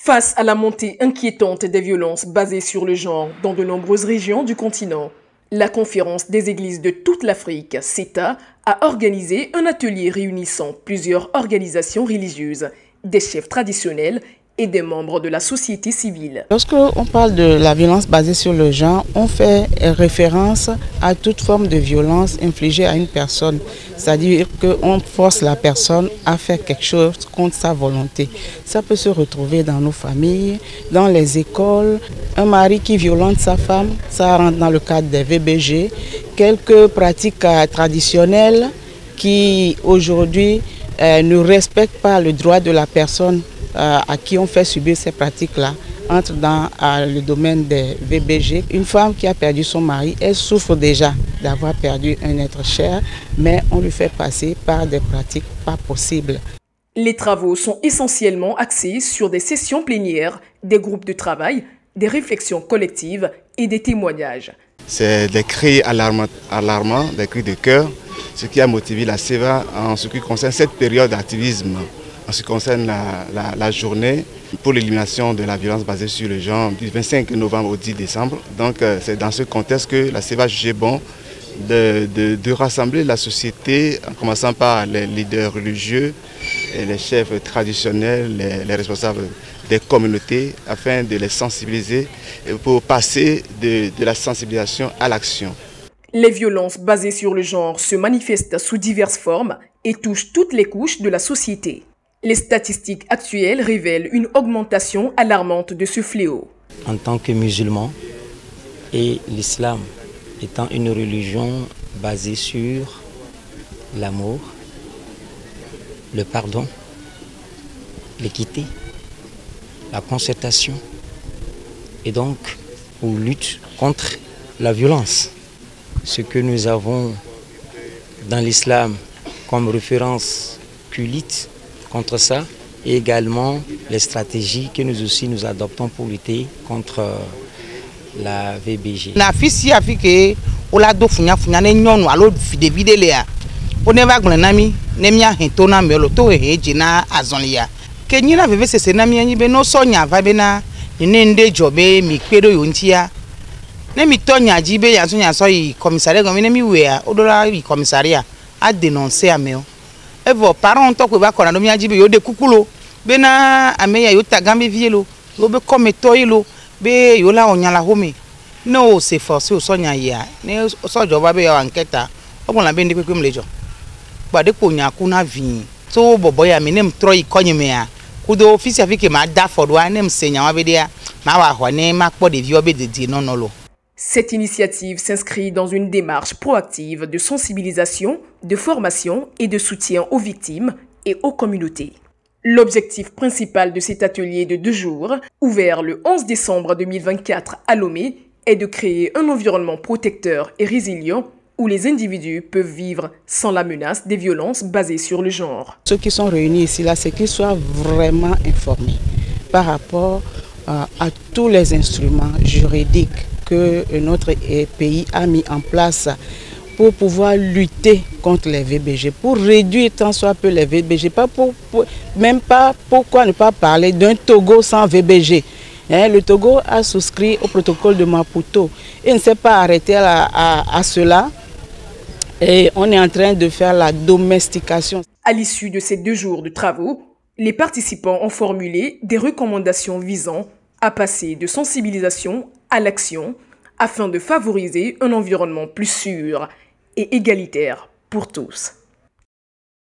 Face à la montée inquiétante des violences basées sur le genre dans de nombreuses régions du continent, la Conférence des Églises de toute l'Afrique, CETA, a organisé un atelier réunissant plusieurs organisations religieuses, des chefs traditionnels et des membres de la société civile. Lorsque on parle de la violence basée sur le genre, on fait référence à toute forme de violence infligée à une personne. C'est-à-dire qu'on force la personne à faire quelque chose contre sa volonté. Ça peut se retrouver dans nos familles, dans les écoles. Un mari qui violente sa femme, ça rentre dans le cadre des VBG. Quelques pratiques traditionnelles qui aujourd'hui ne respectent pas le droit de la personne à qui on fait subir ces pratiques-là, entre dans le domaine des VBG. Une femme qui a perdu son mari, elle souffre déjà d'avoir perdu un être cher, mais on lui fait passer par des pratiques pas possibles. Les travaux sont essentiellement axés sur des sessions plénières, des groupes de travail, des réflexions collectives et des témoignages. C'est des cris alarmants, des cris de cœur, ce qui a motivé la CEVA en ce qui concerne cette période d'activisme. En ce qui concerne la journée pour l'élimination de la violence basée sur le genre du 25 novembre au 10 décembre. Donc c'est dans ce contexte que la CEVA jugeait bon de rassembler la société, en commençant par les leaders religieux, et les chefs traditionnels, les responsables des communautés, afin de les sensibiliser pour passer de la sensibilisation à l'action. Les violences basées sur le genre se manifestent sous diverses formes et touchent toutes les couches de la société. Les statistiques actuelles révèlent une augmentation alarmante de ce fléau. En tant que musulman, et l'islam étant une religion basée sur l'amour, le pardon, l'équité, la concertation, et donc on lutte contre la violence. Ce que nous avons dans l'islam comme référence culite contre ça, et également les stratégies que nous aussi nous adoptons pour lutter contre la VBG. La fille afrique o la do funya funya ne nyonu alo fidevide le a o ne va glen nami ne mia hento na me lo to he jina azonlia ke nyina veve sese na mia nyibe no sonya va be na ne nde jobe mi pedo yo ntia ne mi tonya jibe ya sonya so yi commissariat go mi ne mi we a o do la yi commissariat a dénoncer ameo evo parent to ko ba kona no mi ajibe yo de kukulo be na ameya yo tagambe vielo lo be comme toilo be yo la onya la home no se forcer o sonya ya ne so joba be ya anketa ogbon la be ndi pepe mlejo gbade ko nya ku na vin so bobo ya mi nem troy konyeme ya kudo office afike ma da fodo a nem senya wa be dia ma wa ho ne ma kpo de vi obe de non lo. Cette initiative s'inscrit dans une démarche proactive de sensibilisation, de formation et de soutien aux victimes et aux communautés. L'objectif principal de cet atelier de 2 jours, ouvert le 11 décembre 2024 à Lomé, est de créer un environnement protecteur et résilient où les individus peuvent vivre sans la menace des violences basées sur le genre. Ceux qui sont réunis ici, là, c'est qu'ils soient vraiment informés par rapport à tous les instruments juridiques que notre pays a mis en place pour pouvoir lutter contre les VBG, pour réduire tant soit peu les VBG, même pas pourquoi ne pas parler d'un Togo sans VBG. Le Togo a souscrit au protocole de Maputo et ne s'est pas arrêté à cela. Et on est en train de faire la domestication. À l'issue de ces 2 jours de travaux, les participants ont formulé des recommandations visant à passer de sensibilisation à l'action afin de favoriser un environnement plus sûr et égalitaire pour tous.